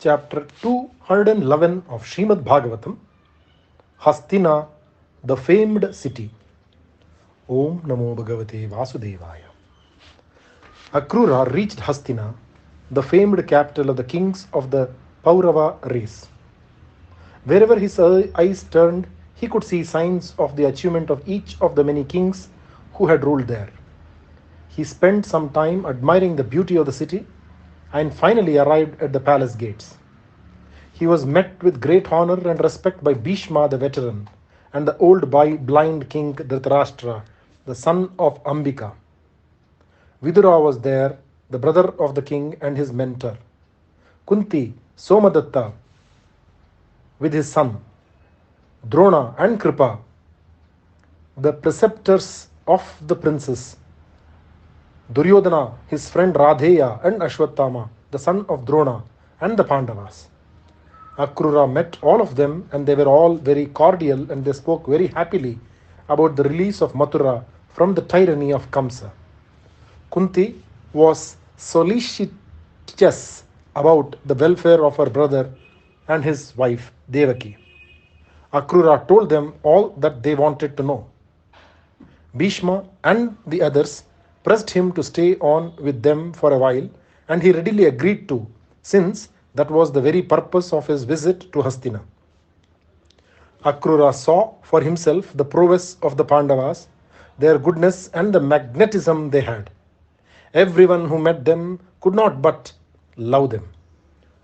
Chapter 211 of Shrimadbhagavatam, Hastina, the famed city. Om Namo Bhagavate Vasudevaya. Akrura reached Hastina, the famed capital of the kings of the Paurava race. Wherever his eyes turned, he could see signs of the achievement of each of the many kings who had ruled there. He spent some time admiring the beauty of the city and finally arrived at the palace gates. He was met with great honor and respect by Bhishma the veteran and the old blind king Dhritarashtra, the son of Ambika. Vidura was there, the brother of the king and his mentor. Kunti, Somadatta with his son, Drona and Kripa, the preceptors of the princes, Duryodhana, his friend Radheya, and Ashwatthama, the son of Drona, and the Pandavas. Akrura met all of them, and they were all very cordial, and they spoke very happily about the release of Mathura from the tyranny of Kamsa. Kunti was solicitous about the welfare of her brother and his wife Devaki. Akrura told them all that they wanted to know. Bhishma and the others pressed him to stay on with them for a while, and he readily agreed to, since that was the very purpose of his visit to Hastina. Akrura saw for himself the prowess of the Pandavas, their goodness and the magnetism they had. Everyone who met them could not but love them.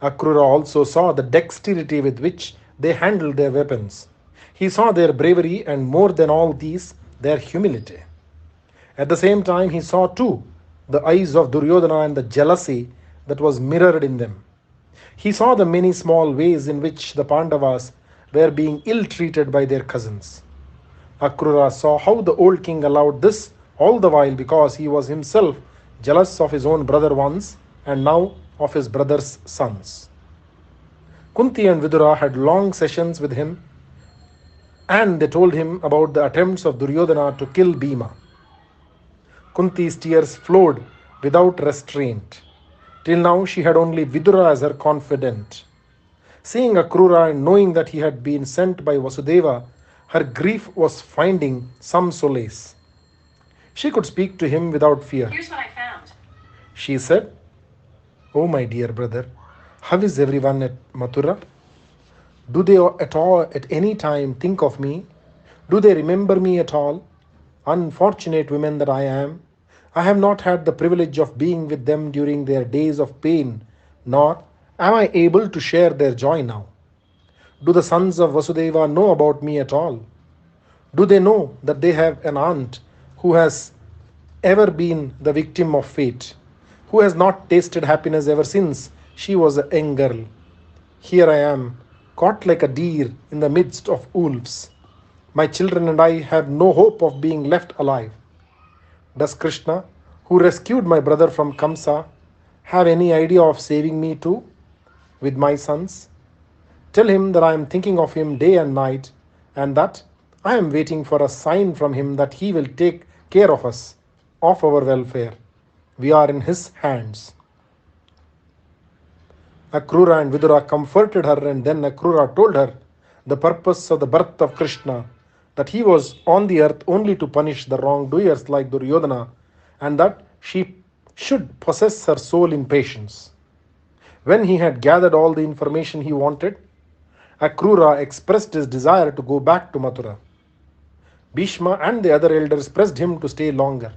Akrura also saw the dexterity with which they handled their weapons. He saw their bravery and, more than all these, their humility. At the same time, he saw too the eyes of Duryodhana and the jealousy that was mirrored in them. He saw the many small ways in which the Pandavas were being ill-treated by their cousins. Akrura saw how the old king allowed this all the while because he was himself jealous of his own brother once and now of his brother's sons. Kunti and Vidura had long sessions with him, and they told him about the attempts of Duryodhana to kill Bhima. Kunti's tears flowed without restraint. Till now she had only Vidura as her confidant. Seeing Akrura and knowing that he had been sent by Vasudeva, her grief was finding some solace. She could speak to him without fear. Here's what I found. She said, "Oh my dear brother, how is everyone at Mathura? Do they at all at any time think of me? Do they remember me at all? Unfortunate women that I am, I have not had the privilege of being with them during their days of pain, nor am I able to share their joy now. Do the sons of Vasudeva know about me at all? Do they know that they have an aunt who has ever been the victim of fate, who has not tasted happiness ever since she was a young girl? Here I am, caught like a deer in the midst of wolves. My children and I have no hope of being left alive. Does Krishna, who rescued my brother from Kamsa, have any idea of saving me too, with my sons? Tell him that I am thinking of him day and night, and that I am waiting for a sign from him that he will take care of us, of our welfare. We are in his hands." Akrura and Vidura comforted her, and then Akrura told her the purpose of the birth of Krishna, that he was on the earth only to punish the wrongdoers like Duryodhana, and that she should possess her soul in patience. When he had gathered all the information he wanted, Akrura expressed his desire to go back to Mathura. Bhishma and the other elders pressed him to stay longer.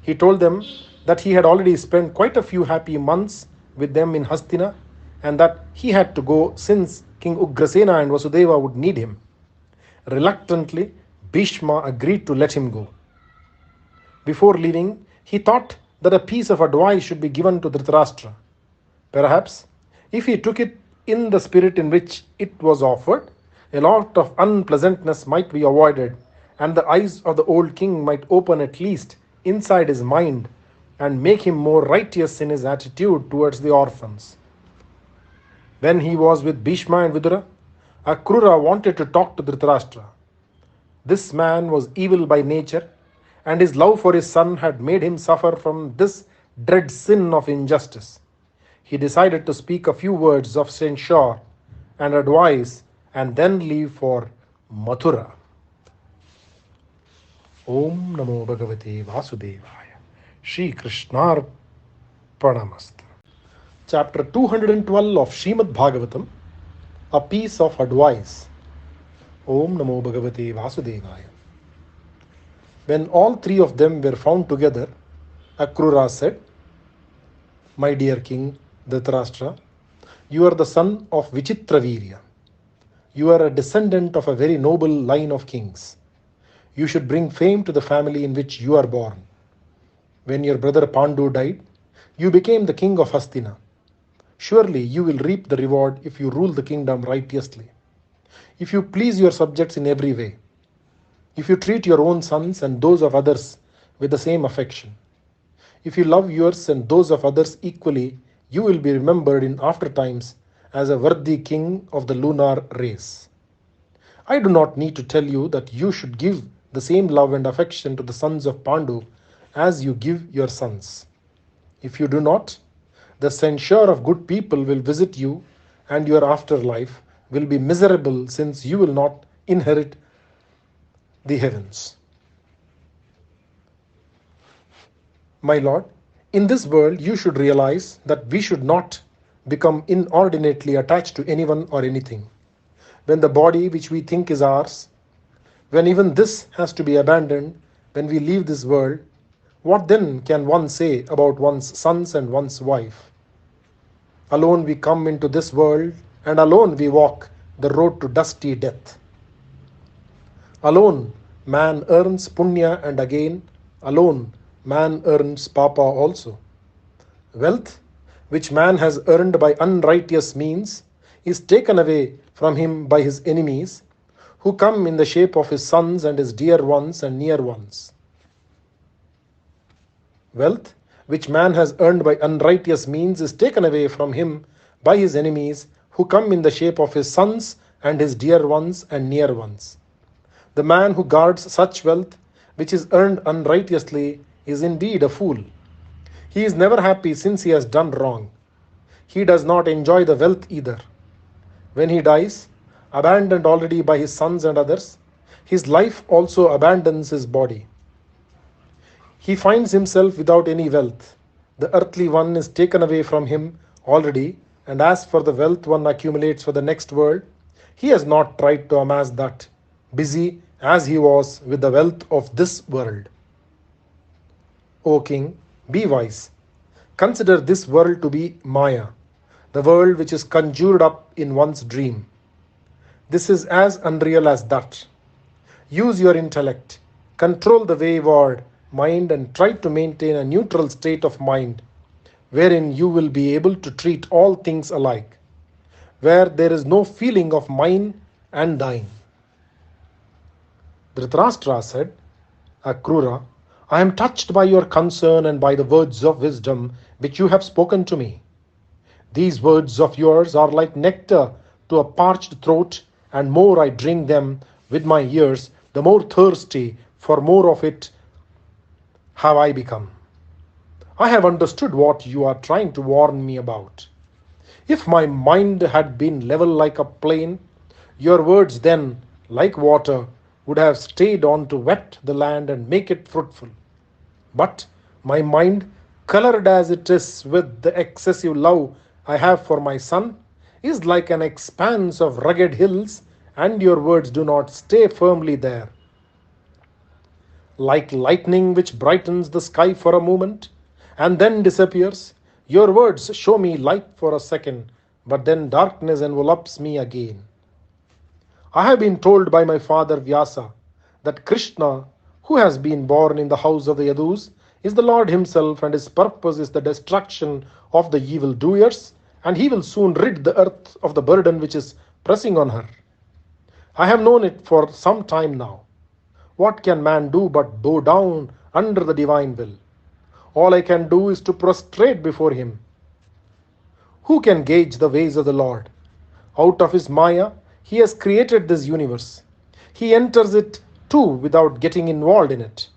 He told them that he had already spent quite a few happy months with them in Hastina, and that he had to go since King Ugrasena and Vasudeva would need him. Reluctantly, Bhishma agreed to let him go. Before leaving, he thought that a piece of advice should be given to Dhritarashtra. Perhaps, if he took it in the spirit in which it was offered, a lot of unpleasantness might be avoided, and the eyes of the old king might open at least inside his mind and make him more righteous in his attitude towards the orphans. When he was with Bhishma and Vidura, Akrura wanted to talk to Dhritarashtra. This man was evil by nature, and his love for his son had made him suffer from this dread sin of injustice. he decided to speak a few words of censure and advice and then leave for Mathura. Om Namo Bhagavate Vasudevaya. Shri Krishnar Pranamast. Chapter 212 of Shrimadbhagavatam, a piece of advice. Om Namo Bhagavate Vasudevaya. When all three of them were found together, Akrura said, "My dear king Dhritarashtra, you are the son of Vichitravirya. You are a descendant of a very noble line of kings. You should bring fame to the family in which you are born. When your brother Pandu died, you became the king of Hastina. Surely you will reap the reward if you rule the kingdom righteously. If you please your subjects in every way, if you treat your own sons and those of others with the same affection, if you love yours and those of others equally, you will be remembered in after times as a worthy king of the lunar race. I do not need to tell you that you should give the same love and affection to the sons of Pandu as you give your sons. If you do not, the censure of good people will visit you, and your afterlife will be miserable, since you will not inherit the heavens. My lord, in this world you should realize that we should not become inordinately attached to anyone or anything. When the body which we think is ours, when even this has to be abandoned when we leave this world, what then can one say about one's sons and one's wife? Alone we come into this world, and alone we walk the road to dusty death. Alone man earns punya, and again alone man earns papa also. Wealth, which man has earned by unrighteous means, is taken away from him by his enemies, who come in the shape of his sons and his dear ones and near ones. Wealth, which man has earned by unrighteous means, is taken away from him by his enemies, who come in the shape of his sons and his dear ones and near ones. The man who guards such wealth, which is earned unrighteously, is indeed a fool. He is never happy since he has done wrong. He does not enjoy the wealth either. When he dies, abandoned already by his sons and others, his life also abandons his body. He finds himself without any wealth. The earthly one is taken away from him already, and as for the wealth one accumulates for the next world, he has not tried to amass that, busy as he was with the wealth of this world. O king, be wise. Consider this world to be Maya, the world which is conjured up in one's dream. This is as unreal as that. Use your intellect, control the wayward mind, and try to maintain a neutral state of mind, wherein you will be able to treat all things alike, where there is no feeling of mine and thine. Dhritarashtra said, Akrura, I am touched by your concern and by the words of wisdom which you have spoken to me. These words of yours are like nectar to a parched throat, and more I drink them with my ears, the more thirsty for more of it have I become. I have understood what you are trying to warn me about. If my mind had been level like a plain, your words then, like water, would have stayed on to wet the land and make it fruitful. But my mind, colored as it is with the excessive love I have for my son, is like an expanse of rugged hills, and your words do not stay firmly there. Like lightning which brightens the sky for a moment and then disappears, your words show me light for a second, but then darkness envelops me again. I have been told by my father Vyasa that Krishna, who has been born in the house of the Yadus, is the Lord himself, and his purpose is the destruction of the evildoers, and he will soon rid the earth of the burden which is pressing on her. I have known it for some time now. What can man do but bow down under the divine will? All I can do is to prostrate before him. Who can gauge the ways of the Lord? Out of his Maya, he has created this universe. He enters it too without getting involved in it.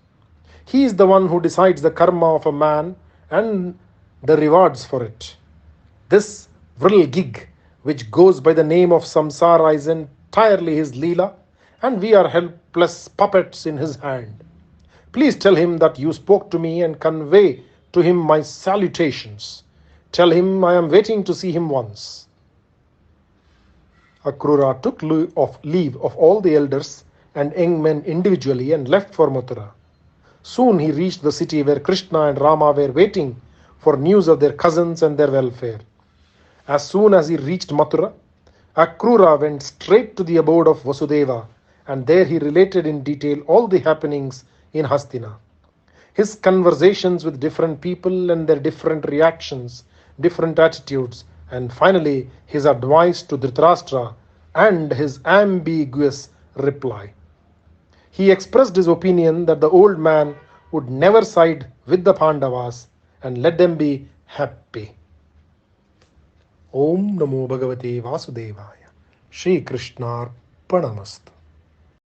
He is the one who decides the karma of a man and the rewards for it. This whirligig, which goes by the name of Samsara, is entirely his Leela, and we are helpless puppets in his hand. Please tell him that you spoke to me and convey to him my salutations. Tell him I am waiting to see him once. Akrura took leave of all the elders and young men individually and left for Mathura. Soon he reached the city where Krishna and Rama were waiting for news of their cousins and their welfare. As soon as he reached Mathura, Akrura went straight to the abode of Vasudeva, and there he related in detail all the happenings in Hastina. His conversations with different people and their different reactions, different attitudes, and finally his advice to Dhritarashtra and his ambiguous reply. He expressed his opinion that the old man would never side with the Pandavas and let them be happy. Om Namo Bhagavate Vasudevaya. Shri Krishna Arpanamastu.